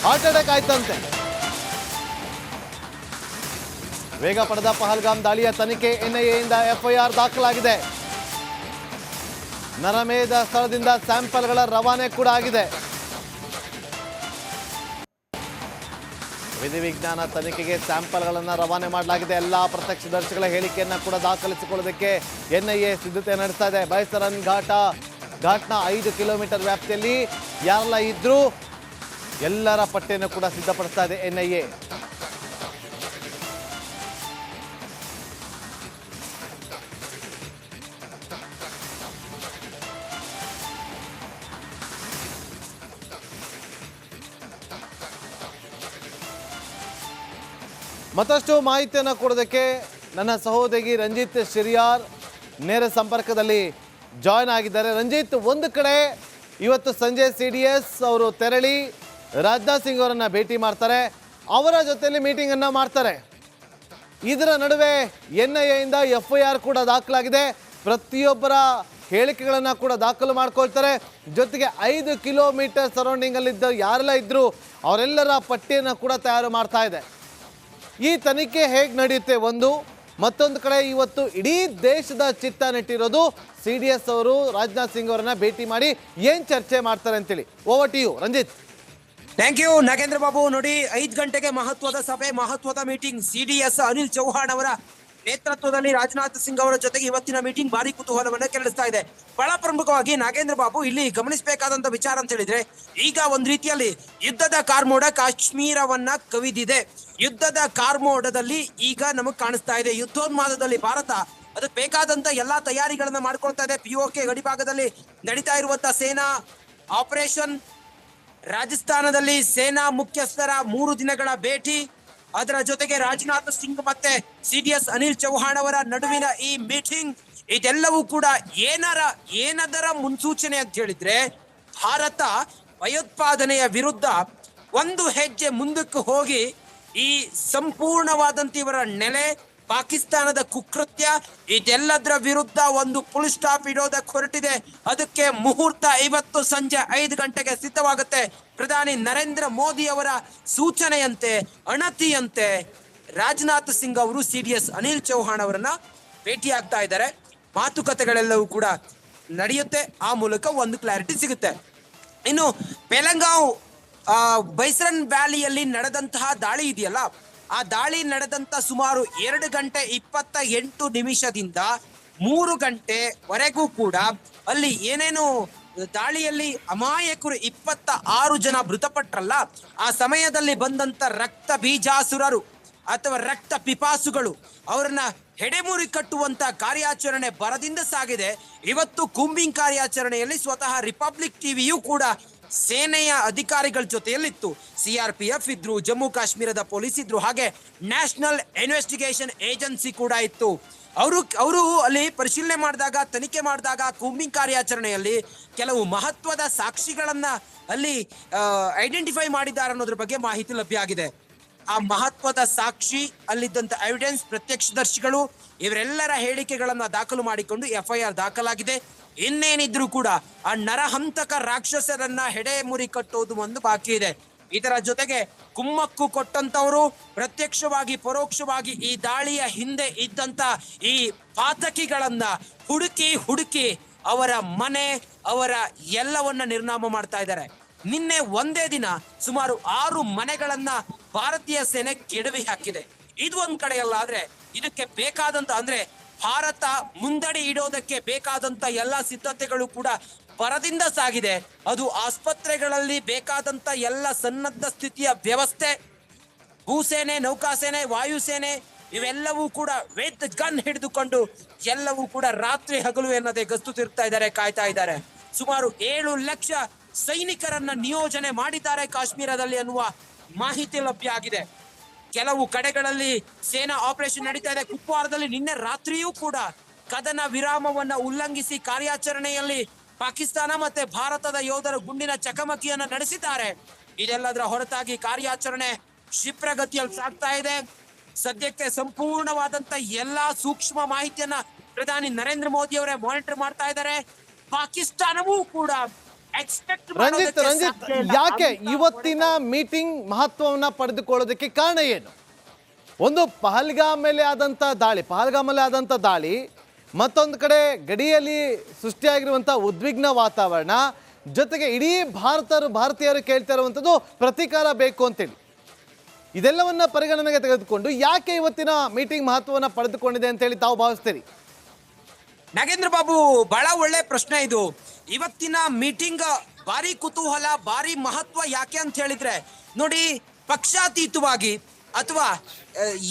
Heart attack ಆಯ್ತಂತೆ. ವೇಗ ಪಡೆದ ಪಹಲ್ಗಾಮ್ ದಾಳಿಯ ತನಿಖೆ ಎನ್ಐಎಯಿಂದ ಎಫ್ಐಆರ್ ದಾಖಲಾಗಿದೆ. ನರಮೇಧ ಸ್ಥಳದಿಂದ ಸ್ಯಾಂಪಲ್ಗಳ ರವಾನೆ ಕೂಡ ಆಗಿದೆ. ವಿಧಿವಿಜ್ಞಾನ ತನಿಖೆಗೆ ಸ್ಯಾಂಪಲ್ಗಳನ್ನು ರವಾನೆ ಮಾಡಲಾಗಿದೆ. ಎಲ್ಲ ಪ್ರತ್ಯಕ್ಷದರ್ಶಿಗಳ ಹೇಳಿಕೆಯನ್ನು ಕೂಡ ದಾಖಲಿಸಿಕೊಳ್ಳೋದಕ್ಕೆ ಎನ್ಐಎ ಸಿದ್ಧತೆ ನಡೆಸ್ತಾ ಇದೆ. ಬೈಸರನ್ ಘಾಟ್ನ 5 ಕಿಲೋಮೀಟರ್ ವ್ಯಾಪ್ತಿಯಲ್ಲಿ ಯಾರೆಲ್ಲ ಇದ್ರೂ ಎಲ್ಲರ ಪಟ್ಟಿಯನ್ನು ಕೂಡ ಸಿದ್ಧಪಡಿಸ್ತಾ ಇದೆ ಎನ್ಐಎ. ಮತ್ತಷ್ಟು ಮಾಹಿತಿಯನ್ನು ಕೊಡೋದಕ್ಕೆ ನನ್ನ ಸಹೋದರಿ ರಂಜಿತ್ ಶಿರಿಯಾರ್ ನೇರ ಸಂಪರ್ಕದಲ್ಲಿ ಜಾಯ್ನ್ ಆಗಿದ್ದಾರೆ. ರಂಜಿತ್, ಒಂದು ಕಡೆ ಇವತ್ತು ಸಂಜೆ CDS ಅವರು ತೆರಳಿ ರಾಜನಾಥ್ ಸಿಂಗ್ ಅವರನ್ನು ಭೇಟಿ ಮಾಡ್ತಾರೆ, ಅವರ ಜೊತೆಯಲ್ಲಿ ಮೀಟಿಂಗನ್ನು ಮಾಡ್ತಾರೆ. ಇದರ ನಡುವೆ NIAಯಿಂದ FIR ಕೂಡ ದಾಖಲಾಗಿದೆ. ಪ್ರತಿಯೊಬ್ಬರ ಹೇಳಿಕೆಗಳನ್ನು ಕೂಡ ದಾಖಲು ಮಾಡ್ಕೊಳ್ತಾರೆ. ಜೊತೆಗೆ 5 ಕಿಲೋಮೀಟರ್ ಸರೌಂಡಿಂಗಲ್ಲಿದ್ದ ಯಾರೆಲ್ಲ ಇದ್ದರು ಅವರೆಲ್ಲರ ಪಟ್ಟಿಯನ್ನು ಕೂಡ ತಯಾರು ಮಾಡ್ತಾ ಇದೆ. ಈ ತನಿಖೆ ಹೇಗೆ ನಡೆಯುತ್ತೆ ಒಂದು, ಮತ್ತೊಂದು ಕಡೆ ಇವತ್ತು ಇಡೀ ದೇಶದ ಚಿತ್ತ ನೆಟ್ಟಿರೋದು CDS ಅವರು ರಾಜನಾಥ್ ಸಿಂಗ್ ಅವರನ್ನ ಭೇಟಿ ಮಾಡಿ ಏನ್ ಚರ್ಚೆ ಮಾಡ್ತಾರೆ ಅಂತೇಳಿ. Over to you Ranjith. Thank you Nagendra Babu. ನೋಡಿ, 5 ಗಂಟೆಗೆ ಮಹತ್ವದ ಸಭೆ, ಮಹತ್ವದ ಮೀಟಿಂಗ್. CDS ಅನಿಲ್ ಚೌಹಾಣ್ ಅವರ ನೇತೃತ್ವದಲ್ಲಿ ರಾಜನಾಥ್ ಸಿಂಗ್ ಅವರ ಜೊತೆಗೆ ಇವತ್ತಿನ ಮೀಟಿಂಗ್ ಭಾರಿ ಕುತೂಹಲವನ್ನ ಕೆರಳಿಸ್ತಾ ಇದೆ. ಬಹಳ ಪ್ರಮುಖವಾಗಿ ನಾಗೇಂದ್ರ ಬಾಬು, ಇಲ್ಲಿ ಗಮನಿಸಬೇಕಾದಂತ ವಿಚಾರ ಅಂತ ಹೇಳಿದ್ರೆ, ಈಗ ಒಂದ್ ರೀತಿಯಲ್ಲಿ ಯುದ್ಧದ ಕಾರ್ಮೋಡ ಕಾಶ್ಮೀರವನ್ನ ಕವಿದಿದೆ. ಯುದ್ಧದ ಕಾರ್ಮೋಡದಲ್ಲಿ ಈಗ ನಮಗ್ ಕಾಣಿಸ್ತಾ ಇದೆ. ಯುದ್ಧೋನ್ಮಾದದಲ್ಲಿ ಭಾರತ ಅದಕ್ಕೆ ಬೇಕಾದಂತ ಎಲ್ಲಾ ತಯಾರಿಗಳನ್ನ ಮಾಡ್ಕೊಳ್ತಾ ಇದೆ. POK ಗಡಿಭಾಗದಲ್ಲಿ ನಡೀತಾ ಇರುವಂತಹ ಸೇನಾ ಆಪರೇಷನ್, ರಾಜಸ್ಥಾನದಲ್ಲಿ ಸೇನಾ ಮುಖ್ಯಸ್ಥರ 3 ದಿನಗಳ ಭೇಟಿ, ಅದರ ಜೊತೆಗೆ ರಾಜನಾಥ್ ಸಿಂಗ್ ಮತ್ತೆ CDS ಅನಿಲ್ ಚೌಹಾಣ್ ಅವರ ನಡುವಿನ ಈ ಮೀಟಿಂಗ್, ಇದೆಲ್ಲವೂ ಕೂಡ ಏನದರ ಮುನ್ಸೂಚನೆ ಅಂತ ಹೇಳಿದ್ರೆ, ಭಾರತ ಭಯೋತ್ಪಾದನೆಯ ವಿರುದ್ಧ ಒಂದು ಹೆಜ್ಜೆ ಮುಂದಕ್ಕೆ ಹೋಗಿ ಈ ಸಂಪೂರ್ಣವಾದಂತ ಇವರ ನೆಲೆ ಪಾಕಿಸ್ತಾನದ ಕುಕೃತ್ಯ ಇದೆಲ್ಲದರ ವಿರುದ್ಧ ಒಂದು ಫುಲ್ ಸ್ಟಾಪ್ ಇಡೋದಕ್ಕೆ ಹೊರಟಿದೆ. ಅದಕ್ಕೆ ಮುಹೂರ್ತ ಇವತ್ತು ಸಂಜೆ 5 ಗಂಟೆಗೆ ಸಿದ್ಧವಾಗುತ್ತೆ. ಪ್ರಧಾನಿ ನರೇಂದ್ರ ಮೋದಿ ಅವರ ಸೂಚನೆಯಂತೆ, ಅಣತಿಯಂತೆ ರಾಜನಾಥ್ ಸಿಂಗ್ ಅವರು CDS ಅನಿಲ್ ಚೌಹಾಣ್ ಅವರನ್ನ ಭೇಟಿ ಆಗ್ತಾ ಇದ್ದಾರೆ. ಮಾತುಕತೆಗಳೆಲ್ಲವೂ ಕೂಡ ನಡೆಯುತ್ತೆ. ಆ ಮೂಲಕ ಒಂದು ಕ್ಲಾರಿಟಿ ಸಿಗುತ್ತೆ. ಇನ್ನು ಪೆಲಂಗಾವ್ ಬೈಸರನ್ ವ್ಯಾಲಿಯಲ್ಲಿ ನಡೆದಂತಹ ದಾಳಿ ಇದೆಯಲ್ಲ, ಆ ದಾಳಿ ನಡೆದಂತ ಸುಮಾರು 2 ಗಂಟೆ 28 ನಿಮಿಷದಿಂದ 3 ಗಂಟೆವರೆಗೂ ಕೂಡ ಅಲ್ಲಿ ಏನೇನು ದಾಳಿಯಲ್ಲಿ ಅಮಾಯಕರು 26 ಜನ ಮೃತಪಟ್ರಲ್ಲ, ಆ ಸಮಯದಲ್ಲಿ ಬಂದಂತ ರಕ್ತ ಬೀಜಾಸುರರು ಅಥವಾ ರಕ್ತ ಪಿಪಾಸುಗಳು ಅವರನ್ನ ಹೆಡೆಮುರಿ ಕಟ್ಟುವಂತ ಕಾರ್ಯಾಚರಣೆ ಬರದಿಂದ ಸಾಗಿದೆ. ಇವತ್ತು ಕೂಂಬಿಂಗ್ ಕಾರ್ಯಾಚರಣೆಯಲ್ಲಿ ಸ್ವತಃ ರಿಪಬ್ಲಿಕ್ ಟಿವಿಯೂ ಕೂಡ ಸೇನೆಯ ಅಧಿಕಾರಿಗಳ ಜೊತೆಯಲ್ಲಿತ್ತು. CRPF ಇದ್ರು, ಜಮ್ಮು ಕಾಶ್ಮೀರದ ಪೊಲೀಸ್ ಇದ್ರು, ಹಾಗೆ ನ್ಯಾಷನಲ್ ಇನ್ವೆಸ್ಟಿಗೇಷನ್ ಏಜೆನ್ಸಿ ಕೂಡ ಇತ್ತು. ಅವರು ಅಲ್ಲಿ ಪರಿಶೀಲನೆ ಮಾಡಿದಾಗ, ತನಿಖೆ ಮಾಡಿದಾಗ ಕೂಂಬಿಂಗ್ ಕಾರ್ಯಾಚರಣೆಯಲ್ಲಿ ಕೆಲವು ಮಹತ್ವದ ಸಾಕ್ಷಿಗಳನ್ನ ಅಲ್ಲಿ ಐಡೆಂಟಿಫೈ ಮಾಡಿದ್ದಾರೆ ಅನ್ನೋದ್ರ ಬಗ್ಗೆ ಮಾಹಿತಿ ಲಭ್ಯ ಆಗಿದೆ. ಆ ಮಹತ್ವದ ಸಾಕ್ಷಿ, ಅಲ್ಲಿದ್ದಂತ ಎವಿಡೆನ್ಸ್, ಪ್ರತ್ಯಕ್ಷದರ್ಶಿಗಳು ಇವರೆಲ್ಲರ ಹೇಳಿಕೆಗಳನ್ನ ದಾಖಲು ಮಾಡಿಕೊಂಡು FIR ದಾಖಲಾಗಿದೆ. ಇನ್ನೇನಿದ್ರು ಕೂಡ ಆ ನರಹಂತಕ ರಾಕ್ಷಸರನ್ನ ಹೆಡೆಮುರಿ ಕಟ್ಟೋದು ಒಂದು ಬಾಕಿ ಇದೆ. ಇದರ ಜೊತೆಗೆ ಕುಮ್ಮಕ್ಕು ಕೊಟ್ಟಂತವರು ಪ್ರತ್ಯಕ್ಷವಾಗಿ ಪರೋಕ್ಷವಾಗಿ ಈ ದಾಳಿಯ ಹಿಂದೆ ಇದ್ದಂತ ಈ ಪಾತಕಿಗಳನ್ನ ಹುಡುಕಿ ಅವರ ಮನೆ, ಅವರ ಎಲ್ಲವನ್ನ ನಿರ್ನಾಮ ಮಾಡ್ತಾ ಇದ್ದಾರೆ. ನಿನ್ನೆ ಒಂದೇ ದಿನ ಸುಮಾರು 6 ಮನೆಗಳನ್ನ ಭಾರತೀಯ ಸೇನೆ ಕೆಡವಿ ಹಾಕಿದೆ. ಇದು ಒಂದ್ ಕಡೆಯಲ್ಲ, ಆದ್ರೆ ಇದಕ್ಕೆ ಬೇಕಾದಂತ ಅಂದ್ರೆ ಭಾರತ ಮುಂದಡಿ ಇಡೋದಕ್ಕೆ ಬೇಕಾದಂತ ಎಲ್ಲಾ ಸಿದ್ಧತೆಗಳು ಕೂಡ ಭರದಿಂದ ಸಾಗಿದೆ. ಅದು ಆಸ್ಪತ್ರೆಗಳಲ್ಲಿ ಬೇಕಾದಂತ ಎಲ್ಲ ಸನ್ನದ್ಧ ಸ್ಥಿತಿಯ ವ್ಯವಸ್ಥೆ, ಭೂಸೇನೆ, ನೌಕಾಸೇನೆ, ವಾಯುಸೇನೆ ಇವೆಲ್ಲವೂ ಕೂಡ ವೇದ್ ಗನ್ ಹಿಡಿದುಕೊಂಡು ಎಲ್ಲವೂ ಕೂಡ ರಾತ್ರಿ ಹಗಲು ಎನ್ನದೆ ಗಸ್ತು ತಿರುಗ್ತಾ ಇದ್ದಾರೆ, ಕಾಯ್ತಾ ಇದ್ದಾರೆ. ಸುಮಾರು 7 ಲಕ್ಷ ಸೈನಿಕರನ್ನ ನಿಯೋಜನೆ ಮಾಡಿದ್ದಾರೆ ಕಾಶ್ಮೀರದಲ್ಲಿ ಅನ್ನುವ ಮಾಹಿತಿ ಲಭ್ಯ ಆಗಿದೆ. ಕೆಲವು ಕಡೆಗಳಲ್ಲಿ ಸೇನಾ ಆಪರೇಷನ್ ನಡೀತಾ ಇದೆ. ಕುಪ್ವಾರದಲ್ಲಿ ನಿನ್ನೆ ರಾತ್ರಿಯೂ ಕೂಡ ಕದನ ವಿರಾಮವನ್ನ ಉಲ್ಲಂಘಿಸಿ ಕಾರ್ಯಾಚರಣೆಯಲ್ಲಿ ಪಾಕಿಸ್ತಾನ ಮತ್ತೆ ಭಾರತದ ಯೋಧರು ಗುಂಡಿನ ಚಕಮಕಿಯನ್ನ ನಡೆಸಿದ್ದಾರೆ. ಇದೆಲ್ಲದರ ಹೊರತಾಗಿ ಕಾರ್ಯಾಚರಣೆ ಕ್ಷಿಪ್ರಗತಿಯಲ್ಲಿ ಸಾಗ್ತಾ ಇದೆ. ಸದ್ಯಕ್ಕೆ ಸಂಪೂರ್ಣವಾದಂತ ಎಲ್ಲಾ ಸೂಕ್ಷ್ಮ ಮಾಹಿತಿಯನ್ನ ಪ್ರಧಾನಿ ನರೇಂದ್ರ ಮೋದಿ ಅವರೇ ಮಾನಿಟರ್ ಮಾಡ್ತಾ ಇದ್ದಾರೆ. ಪಾಕಿಸ್ತಾನವೂ ಕೂಡ ಎಕ್ಸ್ಪೆಕ್ಟ್ ರಂಜಿತ್ ಯಾಕೆ ಇವತ್ತಿನ ಮೀಟಿಂಗ್ ಮಹತ್ವವನ್ನ ಪಡೆದುಕೊಳ್ಳೋದಕ್ಕೆ ಕಾರಣ ಏನು? ಒಂದು ಪಹಲ್ಗಾಮಲ್ಲಿ ಆದಂಥ ದಾಳಿ, ಮತ್ತೊಂದು ಕಡೆ ಗಡಿಯಲ್ಲಿ ಸೃಷ್ಟಿಯಾಗಿರುವಂಥ ಉದ್ವಿಗ್ನ ವಾತಾವರಣ, ಜೊತೆಗೆ ಇಡೀ ಭಾರತೀಯರು ಕೇಳ್ತಾ ಇರುವಂಥದ್ದು ಪ್ರತೀಕಾರ ಬೇಕು ಅಂತೇಳಿ. ಇದೆಲ್ಲವನ್ನ ಪರಿಗಣನೆಗೆ ತೆಗೆದುಕೊಂಡು ಯಾಕೆ ಇವತ್ತಿನ ಮೀಟಿಂಗ್ ಮಹತ್ವವನ್ನು ಪಡೆದುಕೊಂಡಿದೆ ಅಂತೇಳಿ ತಾವು ಭಾವಿಸ್ತೀರಿ? ನಾಗೇಂದ್ರ ಬಾಬು, ಬಹಳ ಒಳ್ಳೆ ಪ್ರಶ್ನೆ ಇದು. ಇವತ್ತಿನ ಮೀಟಿಂಗ್ ಭಾರಿ ಕುತೂಹಲ, ಭಾರಿ ಮಹತ್ವ ಯಾಕೆ ಅಂತ ಹೇಳಿದ್ರೆ ನೋಡಿ, ಪಕ್ಷಾತೀತವಾಗಿ ಅಥವಾ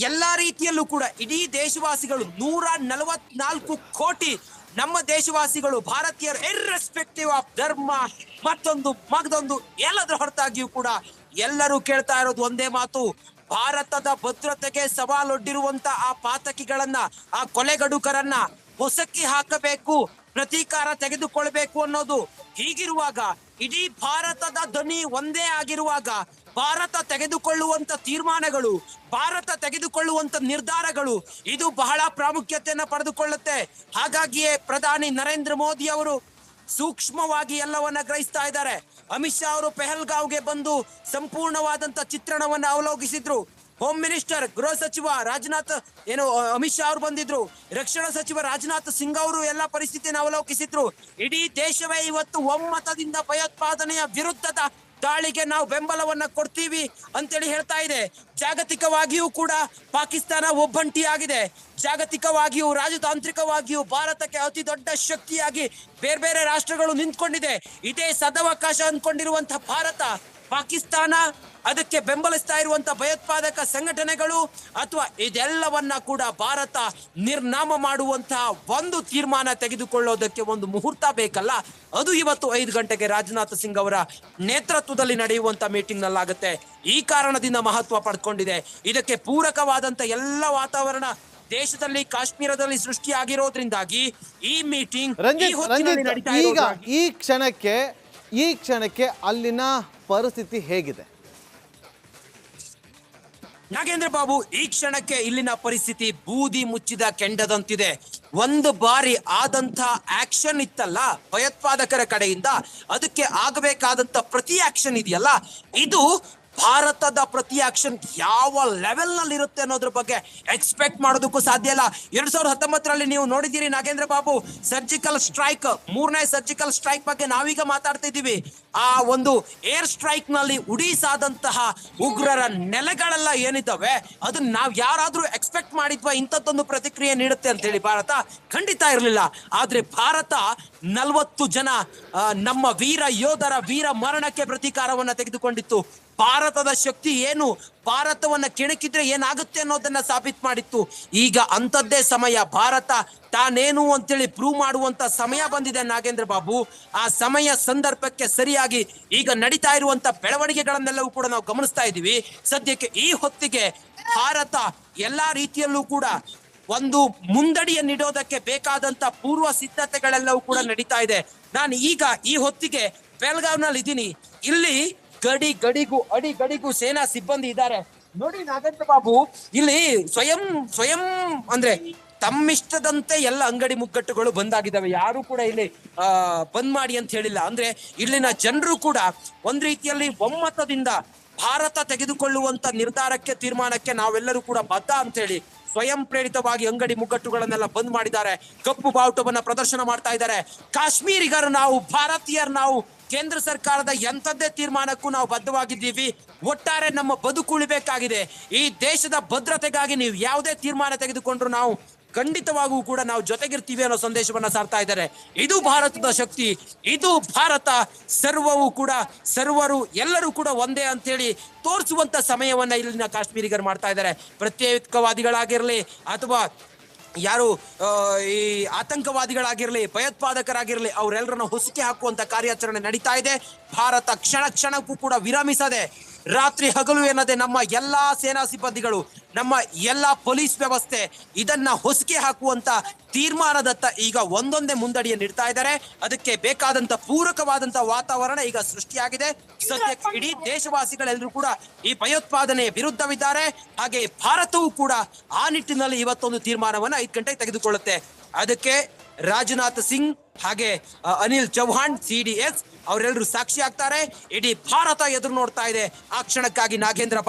ಎಲ್ಲಾ ರೀತಿಯಲ್ಲೂ ಕೂಡ ಇಡೀ ದೇಶವಾಸಿಗಳು 144 ಕೋಟಿ ನಮ್ಮ ದೇಶವಾಸಿಗಳು ಭಾರತೀಯರು, ಇರ್ರೆಸ್ಪೆಕ್ಟಿವ್ ಆಫ್ ಧರ್ಮ ಮತ್ತೊಂದು ಎಲ್ಲದರ ಹೊರತಾಗಿಯೂ ಕೂಡ ಎಲ್ಲರೂ ಕೇಳ್ತಾ ಇರೋದು ಒಂದೇ ಮಾತು: ಭಾರತದ ಭದ್ರತೆಗೆ ಸವಾಲೊಡ್ಡಿರುವಂತ ಆ ಪಾತಕಿಗಳನ್ನ, ಆ ಕೊಲೆಗಡುಕರನ್ನ ಹೊಸಕ್ಕಿ ಹಾಕಬೇಕು, ಪ್ರತೀಕಾರ ತೆಗೆದುಕೊಳ್ಬೇಕು ಅನ್ನೋದು. ಹೀಗಿರುವಾಗ ಇಡೀ ಭಾರತದ ಧ್ವನಿ ಒಂದೇ ಆಗಿರುವಾಗ ಭಾರತ ತೆಗೆದುಕೊಳ್ಳುವಂತ ತೀರ್ಮಾನಗಳು, ಭಾರತ ತೆಗೆದುಕೊಳ್ಳುವಂತ ನಿರ್ಧಾರಗಳು ಇದು ಬಹಳ ಪ್ರಾಮುಖ್ಯತೆಯನ್ನು ಪಡೆದುಕೊಳ್ಳುತ್ತೆ. ಹಾಗಾಗಿಯೇ ಪ್ರಧಾನಿ ನರೇಂದ್ರ ಮೋದಿ ಅವರು ಸೂಕ್ಷ್ಮವಾಗಿ ಎಲ್ಲವನ್ನ ಗ್ರಹಿಸ್ತಾ ಇದ್ದಾರೆ. ಅಮಿತ್ ಶಾ ಅವರು ಪೆಹಲ್ಗಾವ್ಗೆ ಬಂದು ಸಂಪೂರ್ಣವಾದಂತ ಚಿತ್ರಣವನ್ನ ಅವಲೋಕಿಸಿದ್ರು. ಹೋಮ್ ಮಿನಿಸ್ಟರ್, ಗೃಹ ಸಚಿವ ಅಮಿತ್ ಶಾ ಅವರು ಬಂದಿದ್ರು. ರಕ್ಷಣಾ ಸಚಿವ ರಾಜನಾಥ್ ಸಿಂಗ್ ಅವರು ಎಲ್ಲ ಪರಿಸ್ಥಿತಿಯನ್ನು ಅವಲೋಕಿಸಿದ್ರು. ಇಡೀ ದೇಶವೇ ಇವತ್ತು ಒಮ್ಮತದಿಂದ ಭಯೋತ್ಪಾದನೆಯ ವಿರುದ್ಧದ ದಾಳಿಗೆ ನಾವು ಬೆಂಬಲವನ್ನ ಕೊಡ್ತೀವಿ ಅಂತೇಳಿ ಹೇಳ್ತಾ ಇದೆ. ಜಾಗತಿಕವಾಗಿಯೂ ಕೂಡ ಪಾಕಿಸ್ತಾನ ಒಬ್ಬಂಟಿಯಾಗಿದೆ. ಜಾಗತಿಕವಾಗಿಯೂ ರಾಜತಾಂತ್ರಿಕವಾಗಿಯೂ ಭಾರತಕ್ಕೆ ಅತಿ ದೊಡ್ಡ ಶಕ್ತಿಯಾಗಿ ಬೇರೆ ರಾಷ್ಟ್ರಗಳು ನಿಂತ್ಕೊಂಡಿದೆ. ಇದೇ ಸದವಕಾಶ ಅಂದ್ಕೊಂಡಿರುವಂತಹ ಭಾರತ, ಪಾಕಿಸ್ತಾನ, ಅದಕ್ಕೆ ಬೆಂಬಲಿಸ್ತಾ ಇರುವಂತ ಭಯೋತ್ಪಾದಕ ಸಂಘಟನೆಗಳು ಅಥವಾ ಇದೆಲ್ಲವನ್ನ ಕೂಡ ಭಾರತ ನಿರ್ನಾಮ ಮಾಡುವಂತಹ ಒಂದು ತೀರ್ಮಾನ ತೆಗೆದುಕೊಳ್ಳೋದಕ್ಕೆ ಒಂದು ಮುಹೂರ್ತ ಬೇಕಲ್ಲ, ಅದು ಇವತ್ತು 5 ಗಂಟೆಗೆ ರಾಜನಾಥ್ ಸಿಂಗ್ ಅವರ ನೇತೃತ್ವದಲ್ಲಿ ನಡೆಯುವಂತ ಮೀಟಿಂಗ್ ನಲ್ಲಾಗುತ್ತೆ. ಈ ಕಾರಣದಿಂದ ಮಹತ್ವ ಪಡ್ಕೊಂಡಿದೆ. ಇದಕ್ಕೆ ಪೂರಕವಾದಂತ ಎಲ್ಲ ವಾತಾವರಣ ದೇಶದಲ್ಲಿ, ಕಾಶ್ಮೀರದಲ್ಲಿ ಸೃಷ್ಟಿಯಾಗಿರೋದ್ರಿಂದಾಗಿ ಈ ಮೀಟಿಂಗ್ ಈ ಕ್ಷಣಕ್ಕೆ ಅಲ್ಲಿನ ಪರಿಸ್ಥಿತಿ ಹೇಗಿದೆ ನಾಗೇಂದ್ರ ಬಾಬು? ಈ ಕ್ಷಣಕ್ಕೆ ಇಲ್ಲಿನ ಪರಿಸ್ಥಿತಿ ಬೂದಿ ಮುಚ್ಚಿದ ಕೆಂಡದಂತಿದೆ. ಒಂದು ಬಾರಿ ಆದಂತ ಆಕ್ಷನ್ ಇತ್ತಲ್ಲ ಭಯೋತ್ಪಾದಕರ ಕಡೆಯಿಂದ, ಅದಕ್ಕೆ ಆಗಬೇಕಾದಂತ ಪ್ರತಿ ಆಕ್ಷನ್ ಇದೆಯಲ್ಲ, ಇದು ಭಾರತದ ಪ್ರತಿ ಆಕ್ಷನ್ ಯಾವ ಲೆವೆಲ್ ನಲ್ಲಿ ಇರುತ್ತೆ ಅನ್ನೋದ್ರ ಬಗ್ಗೆ ಎಕ್ಸ್ಪೆಕ್ಟ್ ಮಾಡೋದಕ್ಕೂ ಸಾಧ್ಯ ಇಲ್ಲ. 2019ರಲ್ಲಿ ನೀವು ನೋಡಿದ್ದೀರಿ ನಾಗೇಂದ್ರ ಬಾಬು, ಸರ್ಜಿಕಲ್ ಸ್ಟ್ರೈಕ್, 3ನೇ ಸರ್ಜಿಕಲ್ ಸ್ಟ್ರೈಕ್ ಬಗ್ಗೆ ನಾವೀಗ ಮಾತಾಡ್ತಾ ಇದ್ದೀವಿ. ಆ ಒಂದು ಏರ್ ಸ್ಟ್ರೈಕ್ ನಲ್ಲಿ ಉಡೀಸಾದಂತಹ ಉಗ್ರರ ನೆಲೆಗಳೆಲ್ಲ ಏನಿದ್ದಾವೆ, ಅದನ್ನ ನಾವ್ ಯಾರಾದ್ರೂ ಎಕ್ಸ್ಪೆಕ್ಟ್ ಮಾಡಿದ್ವಾ ಇಂಥದ್ದೊಂದು ಪ್ರತಿಕ್ರಿಯೆ ನೀಡುತ್ತೆ ಅಂತ ಹೇಳಿ? ಭಾರತ ಖಂಡಿತ ಇರಲಿಲ್ಲ. ಆದ್ರೆ ಭಾರತ 40 ಜನ ನಮ್ಮ ವೀರ ಯೋಧರ ವೀರ ಮರಣಕ್ಕೆ ಪ್ರತೀಕಾರವನ್ನ ತೆಗೆದುಕೊಂಡಿತ್ತು. ಭಾರತದ ಶಕ್ತಿ ಏನು, ಭಾರತವನ್ನ ಕೆಣಕಿದ್ರೆ ಏನಾಗುತ್ತೆ ಅನ್ನೋದನ್ನ ಸಾಬೀತು ಮಾಡಿತ್ತು. ಈಗ ಅಂಥದ್ದೇ ಸಮಯ, ಭಾರತ ತಾನೇನು ಅಂತೇಳಿ ಪ್ರೂವ್ ಮಾಡುವಂತ ಸಮಯ ಬಂದಿದೆ ನಾಗೇಂದ್ರ ಬಾಬು. ಆ ಸಮಯ ಸಂದರ್ಭಕ್ಕೆ ಸರಿಯಾಗಿ ಈಗ ನಡೀತಾ ಇರುವಂತ ಬೆಳವಣಿಗೆಗಳನ್ನೆಲ್ಲವೂ ಕೂಡ ನಾವು ಗಮನಿಸ್ತಾ ಇದ್ದೀವಿ. ಸದ್ಯಕ್ಕೆ ಈ ಹೊತ್ತಿಗೆ ಭಾರತ ಎಲ್ಲಾ ರೀತಿಯಲ್ಲೂ ಕೂಡ ಒಂದು ಮುಂದಡಿಯನ್ನಿಡೋದಕ್ಕೆ ಬೇಕಾದಂತ ಪೂರ್ವ ಸಿದ್ಧತೆಗಳೆಲ್ಲವೂ ಕೂಡ ನಡೀತಾ ಇದೆ. ನಾನು ಈಗ ಈ ಹೊತ್ತಿಗೆ ಬೆಳಗಾವ್ನಲ್ಲಿ ಇದ್ದೀನಿ. ಇಲ್ಲಿ ಗಡಿಗೂ ಸೇನಾ ಸಿಬ್ಬಂದಿ ಇದ್ದಾರೆ. ನೋಡಿ ನಾಗೇಂದ್ರ ಬಾಬು, ಇಲ್ಲಿ ಸ್ವಯಂ ಅಂದ್ರೆ ತಮ್ಮಿಷ್ಟದಂತೆ ಎಲ್ಲ ಅಂಗಡಿ ಮುಗ್ಗಟ್ಟುಗಳು ಬಂದಾಗಿದ್ದಾವೆ. ಯಾರು ಕೂಡ ಇಲ್ಲಿ ಬಂದ್ ಮಾಡಿ ಅಂತ ಹೇಳಿಲ್ಲ. ಅಂದ್ರೆ ಇಲ್ಲಿನ ಜನರು ಕೂಡ ಒಂದ್ ರೀತಿಯಲ್ಲಿ ಒಮ್ಮತದಿಂದ ಭಾರತ ತೆಗೆದುಕೊಳ್ಳುವಂತ ನಿರ್ಧಾರಕ್ಕೆ, ತೀರ್ಮಾನಕ್ಕೆ ನಾವೆಲ್ಲರೂ ಕೂಡ ಬದ್ಧ ಅಂತ ಹೇಳಿ ಸ್ವಯಂ ಪ್ರೇರಿತವಾಗಿ ಅಂಗಡಿ ಮುಗ್ಗಟ್ಟುಗಳನ್ನೆಲ್ಲ ಬಂದ್ ಮಾಡಿದ್ದಾರೆ. ಕಪ್ಪು ಬಾವುಟವನ್ನ ಪ್ರದರ್ಶನ ಮಾಡ್ತಾ ಇದ್ದಾರೆ. ಕಾಶ್ಮೀರಿಗರು ನಾವು, ಭಾರತೀಯರು ನಾವು, ಕೇಂದ್ರ ಸರ್ಕಾರದ ಎಂಥದ್ದೇ ತೀರ್ಮಾನಕ್ಕೂ ನಾವು ಬದ್ಧವಾಗಿದ್ದೀವಿ. ಒಟ್ಟಾರೆ ನಮ್ಮ ಬದುಕು ಉಳಿಬೇಕಾಗಿದೆ. ಈ ದೇಶದ ಭದ್ರತೆಗಾಗಿ ನೀವು ಯಾವುದೇ ತೀರ್ಮಾನ ತೆಗೆದುಕೊಂಡ್ರು ನಾವು ಖಂಡಿತವಾಗೂ ಕೂಡ ನಾವು ಜೊತೆಗಿರ್ತೀವಿ ಅನ್ನೋ ಸಂದೇಶವನ್ನ ಸಾರ್ತಾ ಇದ್ದಾರೆ. ಇದು ಭಾರತದ ಶಕ್ತಿ, ಇದು ಭಾರತ ಸರ್ವರು ಎಲ್ಲರೂ ಕೂಡ ಒಂದೇ ಅಂತೇಳಿ ತೋರಿಸುವಂತ ಸಮಯವನ್ನ ಇಲ್ಲಿನ ಕಾಶ್ಮೀರಿಗರು ಮಾಡ್ತಾ ಇದ್ದಾರೆ. ಪ್ರತ್ಯೇಕವಾದಿಗಳಾಗಿರ್ಲಿ ಅಥವಾ ಯಾರು ಈ ಆತಂಕವಾದಿಗಳಾಗಿರ್ಲಿ, ಭಯೋತ್ಪಾದಕರಾಗಿರ್ಲಿ, ಅವರೆಲ್ಲರನ್ನ ಹೊಸಕಿ ಹಾಕುವಂತ ಕಾರ್ಯಾಚರಣೆ ನಡೀತಾ ಇದೆ. ಭಾರತ ಕ್ಷಣಕ್ಕೂ ಕೂಡ ವಿರಮಿಸದೆ ರಾತ್ರಿ ಹಗಲು ಎನ್ನದೆ ನಮ್ಮ ಎಲ್ಲಾ ಸೇನಾ ಸಿಬ್ಬಂದಿಗಳು, ನಮ್ಮ ಎಲ್ಲಾ ಪೊಲೀಸ್ ವ್ಯವಸ್ಥೆ ಇದನ್ನ ಹೊಸಕಿ ಹಾಕುವಂತ ತೀರ್ಮಾನದತ್ತ ಈಗ ಒಂದೊಂದೇ ಮುಂದಡಿಯನ್ನು ಇಡ್ತಾ ಇದ್ದಾರೆ. ಅದಕ್ಕೆ ಬೇಕಾದಂತ ಪೂರಕವಾದಂತ ವಾತಾವರಣ ಈಗ ಸೃಷ್ಟಿಯಾಗಿದೆ. ಸದ್ಯಕ್ಕೆ ಇಡೀ ದೇಶವಾಸಿಗಳೆಲ್ಲರೂ ಕೂಡ ಈ ಭಯೋತ್ಪಾದನೆಯ ವಿರುದ್ಧವಿದ್ದಾರೆ. ಹಾಗೆ ಭಾರತವೂ ಕೂಡ ಆ ನಿಟ್ಟಿನಲ್ಲಿ ಇವತ್ತೊಂದು ತೀರ್ಮಾನವನ್ನ 5 ಗಂಟೆಗೆ ತೆಗೆದುಕೊಳ್ಳುತ್ತೆ. ಅದಕ್ಕೆ ರಾಜನಾಥ್ ಸಿಂಗ್ ಹಾಗೆ ಅನಿಲ್ ಚೌಹಾಣ್ CDS ಅವರೆಲ್ಲರೂ ಸಾಕ್ಷಿ ಆಗ್ತಾರೆ. ಇಡೀ ಭಾರತ ಎದುರು ನೋಡ್ತಾ ಇದೆ. ಆ ಕ್ಷಣಕ್ಕಾಗಿ ನಾಗೇಂದ್ರ